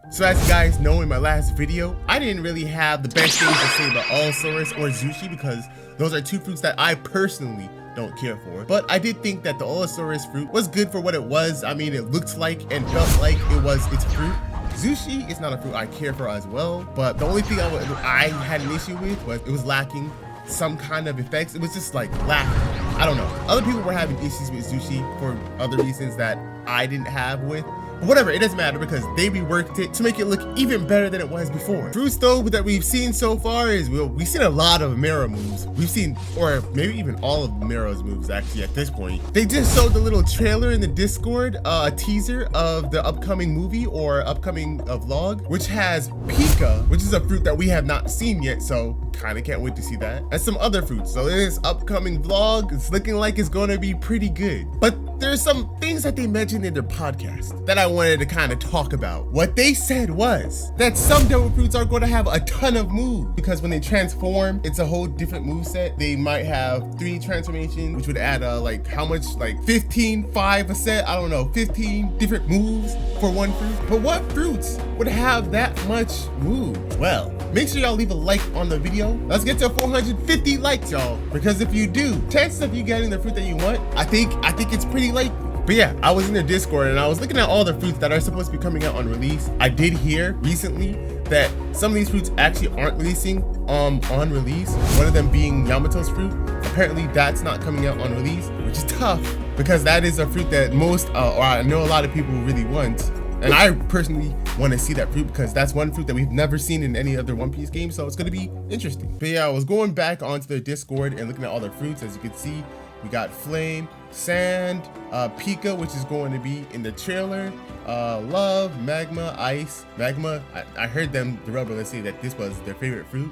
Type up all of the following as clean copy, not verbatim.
So as you guys know, in my last video, I didn't really have the best things to say about Allosaurus or ZOOHH because those are two fruits that I personally don't care for. But I did think that the Allosaurus fruit was good for what it was. I mean, it looked like and felt like it was its fruit. ZOOHH is not a fruit I care for as well, but the only thing I had an issue with was it was lacking some kind of effects. It was just like lacking. I don't know. Other people were having issues with ZOOHH for other reasons that I didn't have with. But whatever, it doesn't matter because they reworked it to make it look even better than it was before. Fruits though that we've seen so far is we've seen a lot of Mero moves. We've seen, or maybe even all of Mero's moves actually at this point. They just showed the little trailer in the Discord, a teaser of the upcoming movie or upcoming vlog, which has Pika, which is a fruit that we have not seen yet, so kind of can't wait to see that. And some other fruits. So this upcoming vlog, it's looking like it's going to be pretty good. But there's some things that they mentioned in their podcast that I wanted to kind of talk about. What they said was that some devil fruits are going to have a ton of moves because when they transform, it's a whole different move set. They might have 3 transformations, which would add like how much, like 15, 5 a set, I don't know, 15 different moves for one fruit. But what fruits would have that much move? Well, make sure y'all leave a like on the video. Let's get to 450 likes, y'all, because if you do, chances of you getting the fruit that you want, I think it's pretty likely. But yeah, I was in their Discord and I was looking at all the fruits that are supposed to be coming out on release. I did hear recently that some of these fruits actually aren't releasing on release. One of them being Yamato's fruit. Apparently that's not coming out on release, which is tough because that is a fruit that most, or I know a lot of people really want. And I personally want to see that fruit because that's one fruit that we've never seen in any other One Piece game, so it's going to be interesting. But yeah, I was going back onto their Discord and looking at all their fruits. As you can see, we got Flame, Sand, Pika, which is going to be in the trailer, Love, Magma, Ice. Magma, I heard them, the ROBLOX, say that this was their favorite fruit.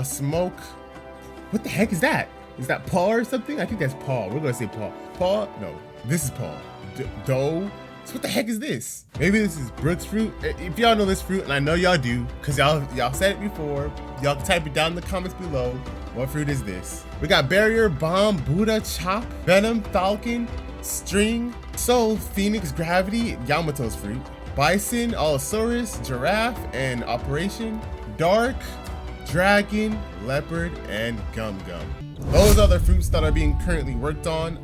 Smoke, what the heck is that? Is that Paw or something? I think that's Paw. We're going to say Paw. Paw? No, this is Paw. Doe. So what the heck is this? Maybe this is Brook's fruit. If y'all know this fruit, and I know y'all do, because y'all said it before, y'all can type it down in the comments below. What fruit is this? We got Barrier, Bomb, Buddha, Chop, Venom, Falcon, String, Soul, Phoenix, Gravity, Yamato's fruit, Bison, Allosaurus, Giraffe, and Operation, Dark, Dragon, Leopard, and Gum Gum. Those are the fruits that are being currently worked on.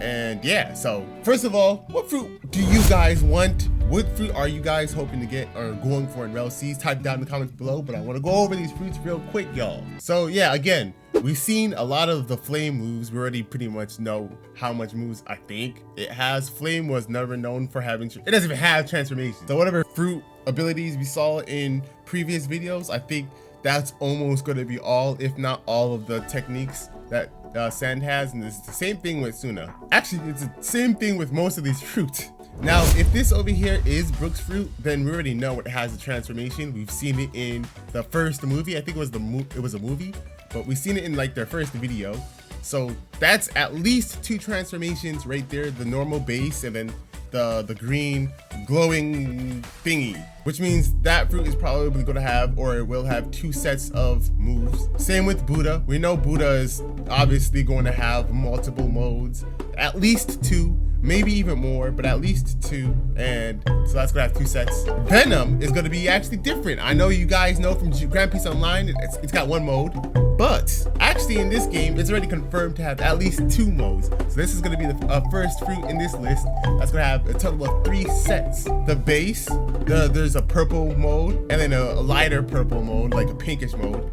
And yeah, so first of all, what fruit do you guys want? What fruit are you guys hoping to get or going for in RELL Seas? Type it down in the comments below, but I want to go over these fruits real quick, y'all. So yeah, again, we've seen a lot of the Flame moves. We already pretty much know how much moves I think it has. Flame was never known for having, it doesn't even have transformation. So whatever fruit abilities we saw in previous videos, I think that's almost going to be all, if not all of the techniques that Sand has, and it's the same thing with Suna. Actually, it's the same thing with most of these fruits. Now, if this over here is Brook's fruit, then we already know it has a transformation. We've seen it in the first movie. I think it was a movie, but we've seen it in like their first video. So that's at least 2 transformations right there, the normal base and then the green glowing thingy, which means that fruit is probably going to have, or it will have, 2 sets of moves. Same with Buddha. We know Buddha is obviously going to have multiple modes, at least 2, maybe even more, but at least 2, and so that's gonna have 2 sets. Venom is gonna be actually different. I know you guys know from Grand Peace Online, it's got 1 mode, but actually in this game, it's already confirmed to have at least 2 modes. So this is gonna be the first fruit in this list that's gonna have a total of 3 sets. The base, there's a purple mode, and then a lighter purple mode, like a pinkish mode.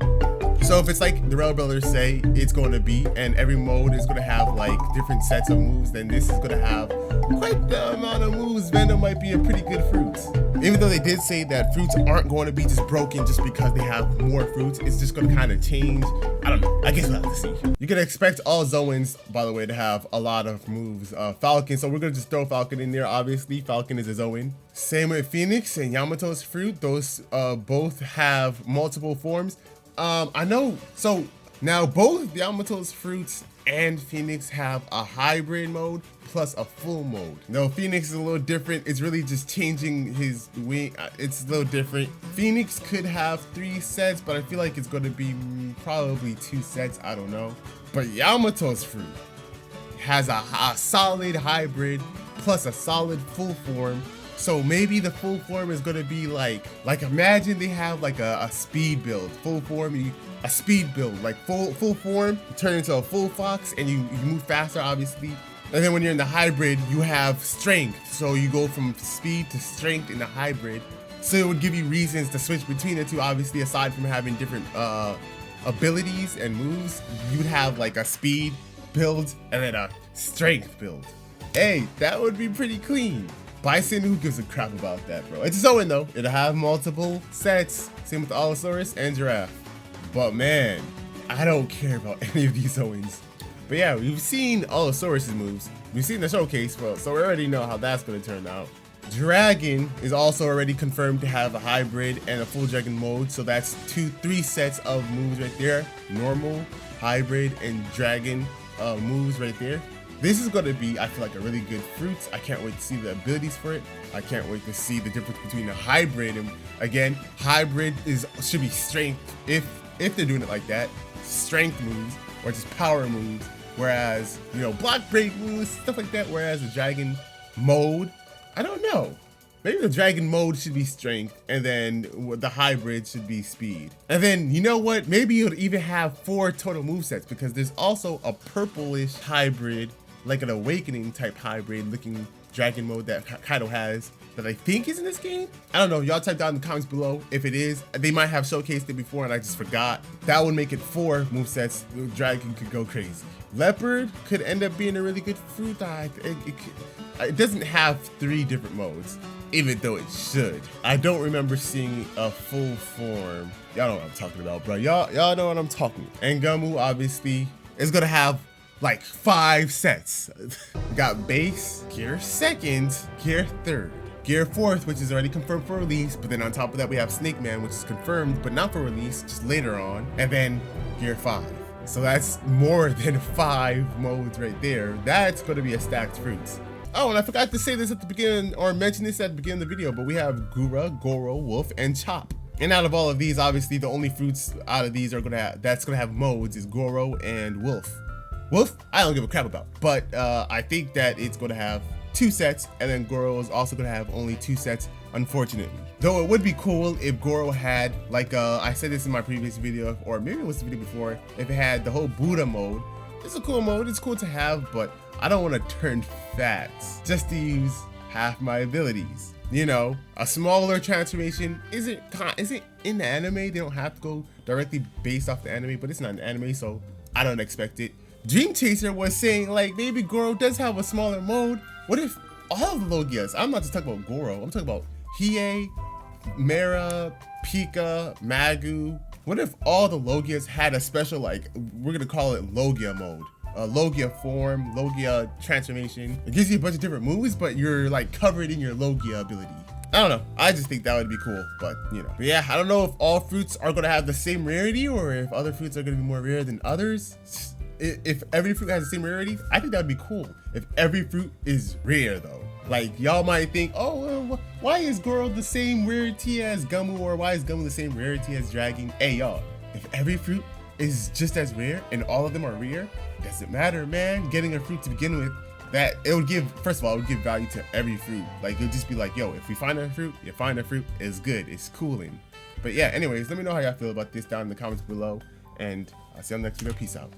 So if it's like the RELL brothers say it's going to be, and every mode is going to have like different sets of moves, then this is going to have quite the amount of moves. Venom might be a pretty good fruit. Even though they did say that fruits aren't going to be just broken just because they have more fruits, it's just going to kind of change. I don't know. I guess we'll have to see. You can expect all Zoans, by the way, to have a lot of moves. Falcon, so we're going to just throw Falcon in there. Obviously, Falcon is a Zoan. Same with Phoenix and Yamato's fruit. Those both have multiple forms. I know, so now both Yamato's fruits and Phoenix have a hybrid mode plus a full mode. No, Phoenix is a little different. It's really just changing his wing. It's a little different. Phoenix could have 3 sets, but I feel like it's going to be probably 2 sets. I don't know. But Yamato's fruit has a solid hybrid plus a solid full form So maybe the full form is gonna be like imagine they have like a speed build, full form, a speed build, like full form, you turn into a full fox and you move faster, obviously. And then when you're in the hybrid, you have strength. So you go from speed to strength in the hybrid. So it would give you reasons to switch between the two, obviously, aside from having different abilities and moves. You'd have like a speed build and then a strength build. Hey, that would be pretty clean. Bison, who gives a crap about that, bro? It's Zoan though. It'll have multiple sets. Same with Allosaurus and Giraffe. But man, I don't care about any of these Zoans. But yeah, we've seen Allosaurus' moves. We've seen the showcase, so we already know how that's gonna turn out. Dragon is also already confirmed to have a hybrid and a full dragon mode. So that's 3 sets of moves right there. Normal, hybrid, and dragon moves right there. This is gonna be, I feel like, a really good fruit. I can't wait to see the abilities for it. I can't wait to see the difference between a hybrid and, again, hybrid should be strength if they're doing it like that. Strength moves or just power moves. Whereas, you know, block break moves, stuff like that. Whereas the dragon mode, I don't know. Maybe the dragon mode should be strength, and then the hybrid should be speed. And then, you know what? Maybe it'll even have 4 total movesets, because there's also a purplish hybrid, like an awakening type hybrid looking dragon mode that Kaido has, that I think is in this game. I don't know. Y'all type down in the comments below if it is. They might have showcased it before and I just forgot. That would make it 4 movesets. The dragon could go crazy. Leopard could end up being a really good fruit. It doesn't have 3 different modes, even though it should. I don't remember seeing a full form. Y'all know what I'm talking about, bro. Y'all know what I'm talking about. And Gomu obviously is gonna have like 5 sets. We got base, gear 2nd, gear 3rd, gear 4th, which is already confirmed for release, but then on top of that we have Snake Man, which is confirmed but not for release, just later on, and then gear 5. So that's more than 5 modes right there. That's gonna be a stacked fruit. Oh, and I forgot to say this at the beginning, or mention this at the beginning of the video, but we have Gura, Goro, Wolf, and Chop. And out of all of these, obviously the only fruits out of these that's gonna have modes is Goro and Wolf. Wolf, I don't give a crap about, but I think that it's gonna have 2 sets, and then Goro is also gonna have only 2 sets, unfortunately. Though it would be cool if Goro had, like, I said this in my previous video, or maybe it was the video before, if it had the whole Buddha mode. It's a cool mode, it's cool to have, but I don't want to turn fat just to use half my abilities. You know, a smaller transformation isn't in the anime. They don't have to go directly based off the anime, but it's not an anime, so I don't expect it. Dream Chaser was saying, like, maybe Goro does have a smaller mode. What if all of the Logias, I'm not just talking about Goro, I'm talking about Hiei, Mera, Pika, Magu. What if all the Logias had a special, like, we're gonna call it Logia mode? Logia form, Logia transformation. It gives you a bunch of different moves, but you're like covered in your Logia ability. I don't know. I just think that would be cool, but you know. But yeah, I don't know if all fruits are gonna have the same rarity or if other fruits are gonna be more rare than others. If every fruit has the same rarity, I think that would be cool. If every fruit is rare though. Like, y'all might think, oh, why is Goro the same rarity as Gomu, or why is Gomu the same rarity as Dragon? Hey y'all, if every fruit is just as rare and all of them are rare, doesn't matter, man. Getting a fruit to begin with, that it would give, first of all, it would give value to every fruit. Like, it would just be like, yo, if we find a fruit, you find a fruit, it's good, it's cooling. But yeah, anyways, let me know how y'all feel about this down in the comments below, and I'll see you on the next video. Peace out.